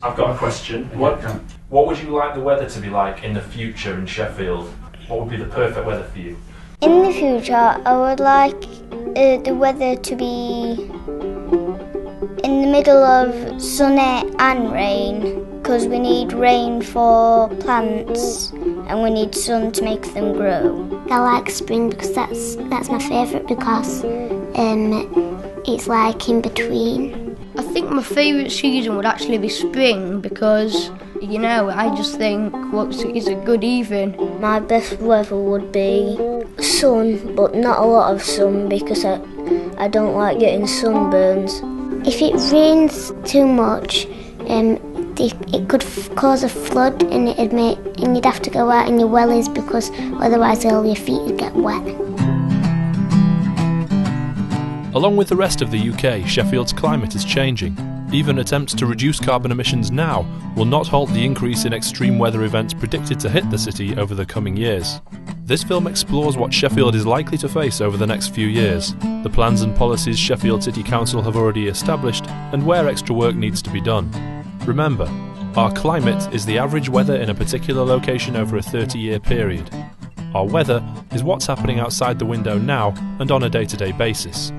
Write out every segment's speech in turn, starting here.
I've got a question. What would you like the weather to be like in the future in Sheffield? What would be the perfect weather for you? In the future, I would like the weather to be in the middle of sunny and rain, because we need rain for plants and we need sun to make them grow. I like spring because that's my favourite because it's like in between. I think my favourite season would actually be spring because, I just think it's a good evening. My best weather would be sun, but not a lot of sun because I don't like getting sunburns. If it rains too much, it could cause a flood and you'd have to go out in your wellies because otherwise all your feet would get wet. Along with the rest of the UK, Sheffield's climate is changing. Even attempts to reduce carbon emissions now will not halt the increase in extreme weather events predicted to hit the city over the coming years. This film explores what Sheffield is likely to face over the next few years, the plans and policies Sheffield City Council have already established, and where extra work needs to be done. Remember, our climate is the average weather in a particular location over a 30-year period. Our weather is what's happening outside the window now and on a day-to-day basis.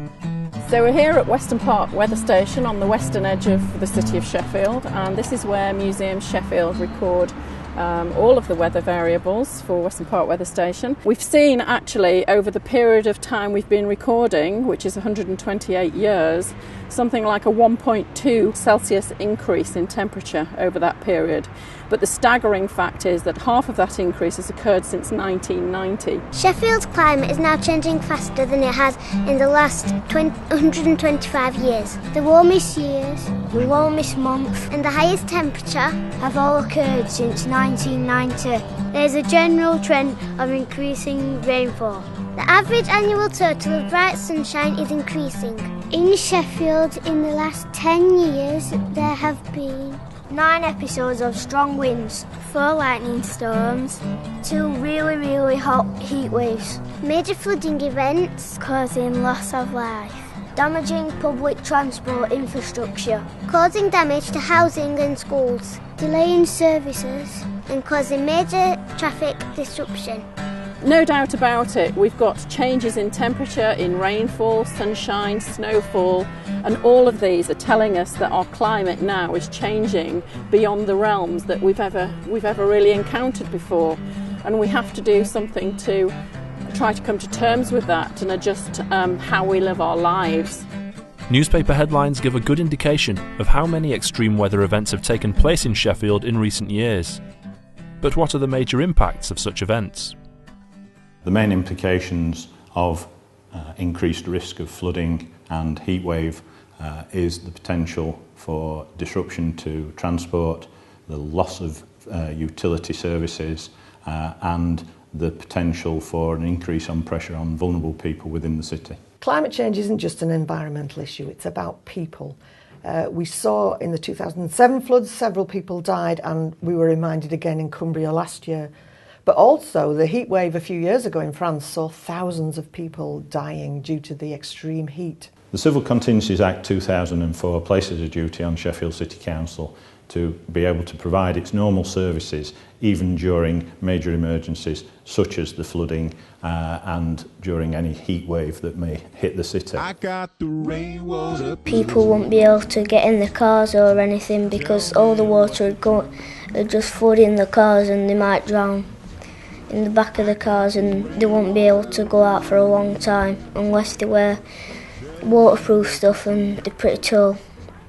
So we're here at Weston Park Weather Station on the western edge of the city of Sheffield, and this is where Museum Sheffield record all of the weather variables for Weston Park Weather Station. We've seen actually over the period of time we've been recording, which is 128 years, something like a 1.2 Celsius increase in temperature over that period. But the staggering fact is that half of that increase has occurred since 1990. Sheffield's climate is now changing faster than it has in the last 125 years. The warmest years, The warmest month and the highest temperature have all occurred since 1990. There's a general trend of increasing rainfall. The average annual total of bright sunshine is increasing. In Sheffield, in the last 10 years, there have been 9 episodes of strong winds, 4 lightning storms, 2 really hot heat waves, major flooding events, causing loss of life, damaging public transport infrastructure, causing damage to housing and schools, delaying services, and causing major traffic disruption. No doubt about it, we've got changes in temperature, in rainfall, sunshine, snowfall, and all of these are telling us that our climate now is changing beyond the realms that we've ever really encountered before. And we have to do something to try to come to terms with that and adjust how we live our lives. Newspaper headlines give a good indication of how many extreme weather events have taken place in Sheffield in recent years. But what are the major impacts of such events? The main implications of increased risk of flooding and heatwave is the potential for disruption to transport, the loss of utility services, and the potential for an increase on pressure on vulnerable people within the city. Climate change isn't just an environmental issue, it's about people. We saw in the 2007 floods several people died, and we were reminded again in Cumbria last year. But also the heat wave a few years ago in France saw thousands of people dying due to the extreme heat. The Civil Contingencies Act 2004 places a duty on Sheffield City Council to be able to provide its normal services even during major emergencies such as the flooding and during any heat wave that may hit the city. People won't be able to get in the cars or anything because all the water would just flood in the cars and they might drown in the back of the cars, and they won't be able to go out for a long time unless they wear waterproof stuff and they're pretty tall.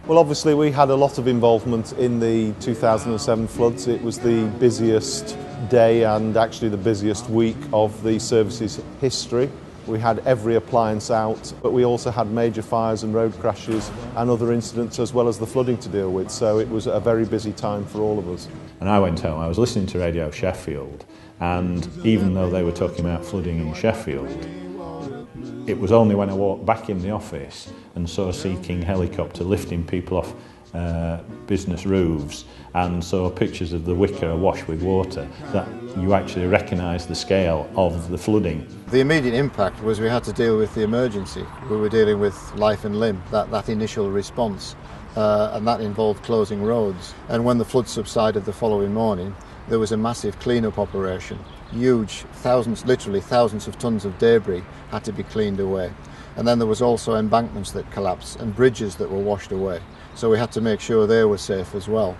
Well, obviously we had a lot of involvement in the 2007 floods. It was the busiest day and actually the busiest week of the service's history. We had every appliance out, but we also had major fires and road crashes and other incidents as well as the flooding to deal with, so it was a very busy time for all of us. And I went home, I was listening to Radio Sheffield, and even though they were talking about flooding in Sheffield, it was only when I walked back in the office and saw a Sea King helicopter lifting people off business roofs and saw pictures of the wicker awash with water, that you actually recognise the scale of the flooding. The immediate impact was we had to deal with the emergency. We were dealing with life and limb, that initial response, and that involved closing roads. And when the flood subsided the following morning, there was a massive clean-up operation. Huge, literally thousands of tons of debris had to be cleaned away. And then there was also embankments that collapsed and bridges that were washed away. So we had to make sure they were safe as well.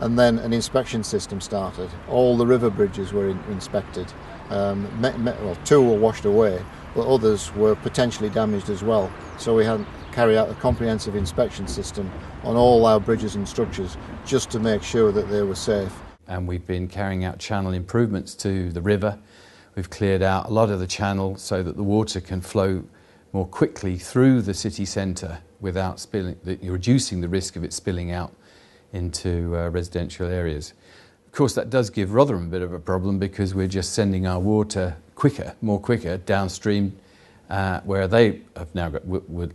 And then an inspection system started. All the river bridges were inspected. Well, 2 were washed away, but others were potentially damaged as well. So we had to carry out a comprehensive inspection system on all our bridges and structures just to make sure that they were safe. And we've been carrying out channel improvements to the river. We've cleared out a lot of the channel so that the water can flow more quickly through the city centre without spilling, reducing the risk of it spilling out into residential areas. Of course, that does give Rotherham a bit of a problem because we're just sending our water more quicker downstream, where they have now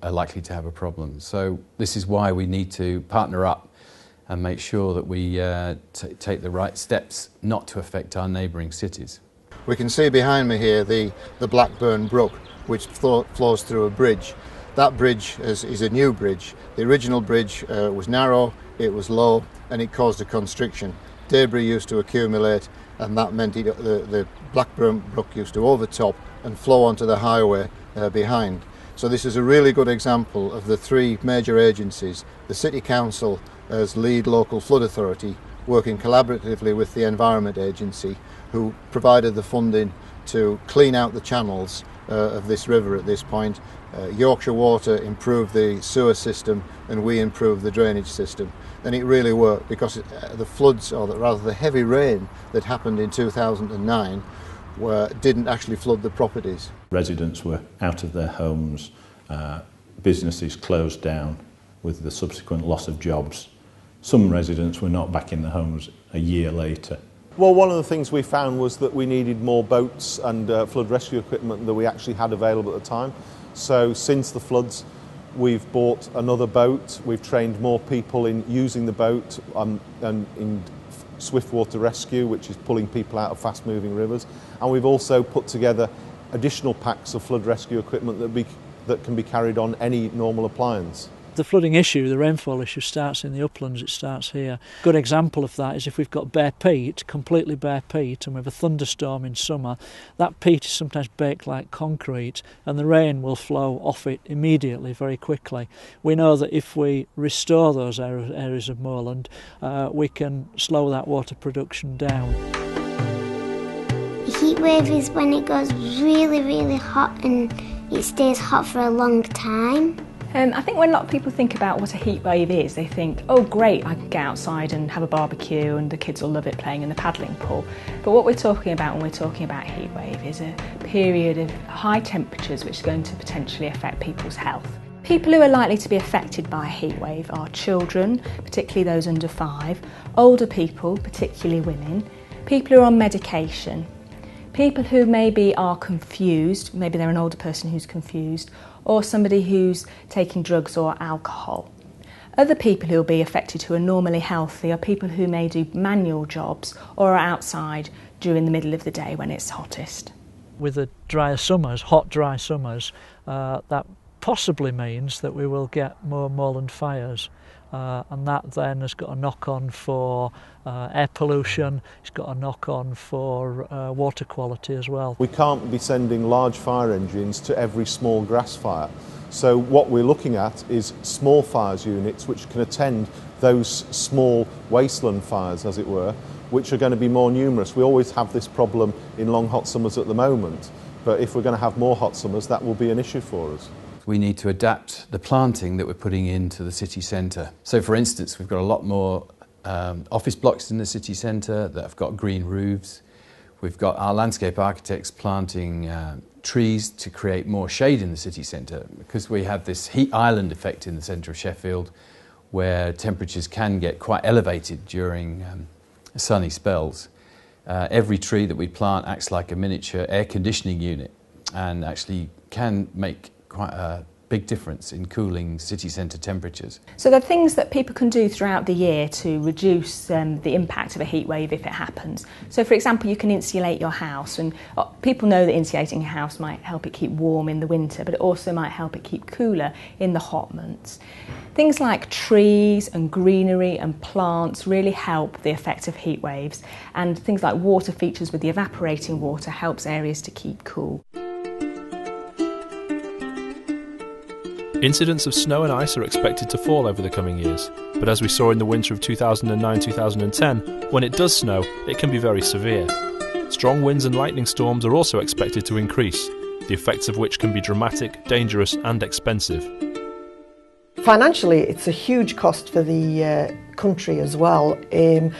are likely to have a problem. So this is why we need to partner up and make sure that we take the right steps not to affect our neighbouring cities. We can see behind me here the Blackburn Brook, which flows through a bridge. That bridge is a new bridge. The original bridge was narrow, it was low, and it caused a constriction. Debris used to accumulate, and that meant the Blackburn Brook used to overtop and flow onto the highway behind. So this is a really good example of the 3 major agencies, the City Council as lead local flood authority, working collaboratively with the Environment Agency, who provided the funding to clean out the channels of this river at this point. Yorkshire Water improved the sewer system and we improved the drainage system, and it really worked because the floods, or rather the heavy rain that happened in 2009 didn't actually flood the properties. Residents were out of their homes, businesses closed down with the subsequent loss of jobs. Some residents were not back in their homes a year later. Well, one of the things we found was that we needed more boats and flood rescue equipment than we actually had available at the time. So since the floods, we've bought another boat, we've trained more people in using the boat and in swift water rescue, which is pulling people out of fast-moving rivers, and we've also put together additional packs of flood rescue equipment that can be carried on any normal appliance. The flooding issue, the rainfall issue, starts in the uplands, it starts here. A good example of that is if we've got bare peat, completely bare peat, and we have a thunderstorm in summer, that peat is sometimes baked like concrete and the rain will flow off it immediately, very quickly. We know that if we restore those areas of moorland, we can slow that water production down. A heat wave is when it goes really, really hot and it stays hot for a long time. I think when a lot of people think about what a heat wave is, they think, oh great, I can get outside and have a barbecue and the kids will love it playing in the paddling pool. But what we're talking about when we're talking about a heat wave is a period of high temperatures which is going to potentially affect people's health. People who are likely to be affected by a heat wave are children, particularly those under 5, older people, particularly women, people who are on medication, people who maybe are confused, maybe they're an older person who's confused, or somebody who's taking drugs or alcohol. Other people who will be affected who are normally healthy are people who may do manual jobs or are outside during the middle of the day when it's hottest. With the drier summers, hot dry summers, that possibly means that we will get more moorland fires. And that then has got a knock-on for air pollution, it's got a knock-on for water quality as well. We can't be sending large fire engines to every small grass fire. So what we're looking at is small fires units which can attend those small wasteland fires, as it were, which are going to be more numerous. We always have this problem in long hot summers at the moment, but if we're going to have more hot summers, that will be an issue for us. We need to adapt the planting that we're putting into the city centre. So for instance, we've got a lot more office blocks in the city centre that have got green roofs. We've got our landscape architects planting trees to create more shade in the city centre, because we have this heat island effect in the centre of Sheffield where temperatures can get quite elevated during sunny spells. Every tree that we plant acts like a miniature air conditioning unit and actually can make quite a big difference in cooling city centre temperatures. So there are things that people can do throughout the year to reduce the impact of a heat wave if it happens. So for example, you can insulate your house, and people know that insulating your house might help it keep warm in the winter, but it also might help it keep cooler in the hot months. Things like trees and greenery and plants really help the effect of heat waves, and things like water features with the evaporating water helps areas to keep cool. Incidents of snow and ice are expected to fall over the coming years, but as we saw in the winter of 2009-2010, when it does snow, it can be very severe. Strong winds and lightning storms are also expected to increase, the effects of which can be dramatic, dangerous and expensive. Financially, it's a huge cost for the country as well.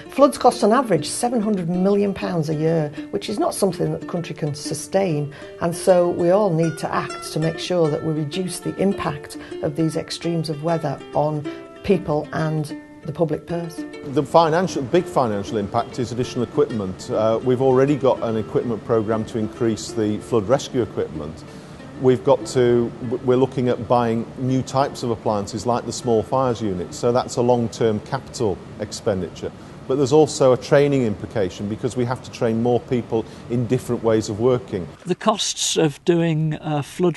Floods cost on average £700 million a year, which is not something that the country can sustain, and so we all need to act to make sure that we reduce the impact of these extremes of weather on people and the public purse. The big financial impact is additional equipment. We've already got an equipment programme to increase the flood rescue equipment. We're looking at buying new types of appliances like the small fires unit, so that's a long-term capital expenditure. But there's also a training implication because we have to train more people in different ways of working. The costs of doing flood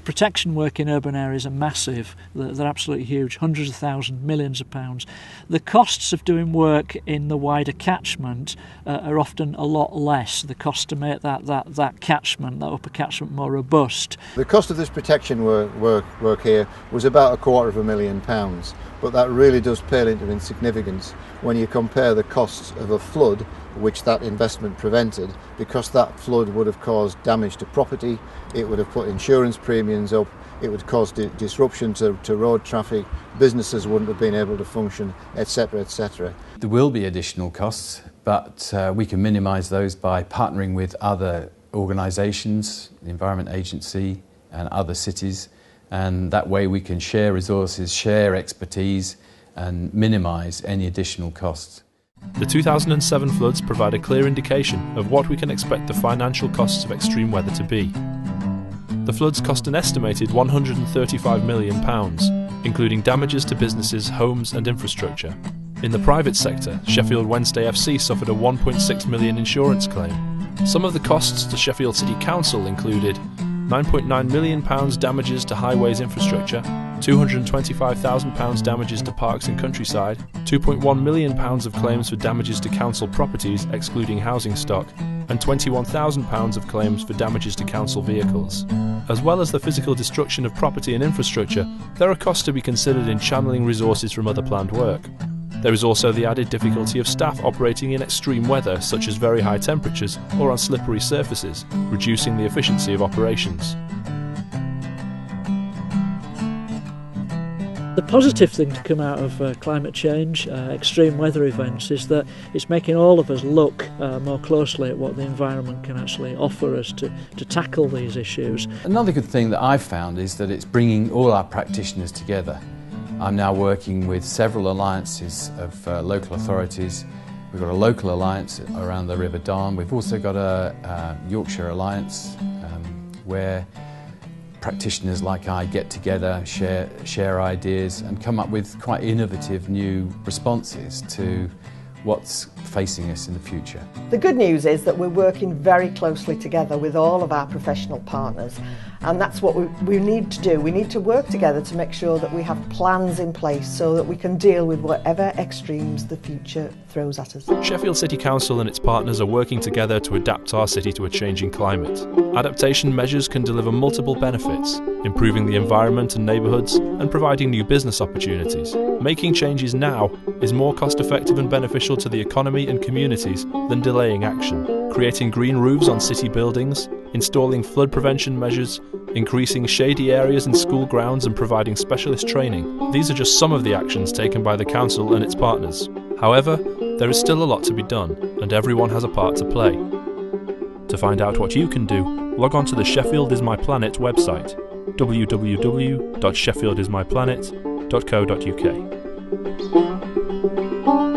protection work in urban areas are massive. They're absolutely huge, hundreds of thousands, millions of pounds. The costs of doing work in the wider catchment are often a lot less. The cost to make that catchment, that upper catchment, more robust. The cost of this protection work here was about £250,000, but that really does pale into insignificance when you compare the costs of a flood which that investment prevented, because that flood would have caused damage to property, it would have put insurance premiums up, it would cause disruption to road traffic, businesses wouldn't have been able to function, etc., etc. There will be additional costs, but we can minimise those by partnering with other organisations, the Environment Agency and other cities, and that way we can share resources, share expertise and minimise any additional costs. The 2007 floods provide a clear indication of what we can expect the financial costs of extreme weather to be. The floods cost an estimated £135 million, including damages to businesses, homes and infrastructure. In the private sector, Sheffield Wednesday FC suffered a £1.6 million insurance claim. Some of the costs to Sheffield City Council included £9.9 million damages to highways infrastructure, £225,000 damages to parks and countryside, £2.1 million of claims for damages to council properties excluding housing stock, and £21,000 of claims for damages to council vehicles. As well as the physical destruction of property and infrastructure, there are costs to be considered in channelling resources from other planned work. There is also the added difficulty of staff operating in extreme weather, such as very high temperatures or on slippery surfaces, reducing the efficiency of operations. The positive thing to come out of climate change, extreme weather events, is that it's making all of us look more closely at what the environment can actually offer us to tackle these issues. Another good thing that I've found is that it's bringing all our practitioners together. I'm now working with several alliances of local authorities. We've got a local alliance around the River Darn. We've also got a Yorkshire alliance where practitioners like I get together, share ideas and come up with quite innovative new responses to what's facing us in the future. The good news is that we're working very closely together with all of our professional partners, and that's what we need to do. We need to work together to make sure that we have plans in place so that we can deal with whatever extremes the future throws at us. Sheffield City Council and its partners are working together to adapt our city to a changing climate. Adaptation measures can deliver multiple benefits, improving the environment and neighbourhoods and providing new business opportunities. Making changes now is more cost-effective and beneficial to the economy and communities than delaying action. Creating green roofs on city buildings, installing flood prevention measures, increasing shady areas in school grounds and providing specialist training. These are just some of the actions taken by the Council and its partners. However, there is still a lot to be done, and everyone has a part to play. To find out what you can do, log on to the Sheffield Is My Planet website, www.sheffieldismyplanet.co.uk.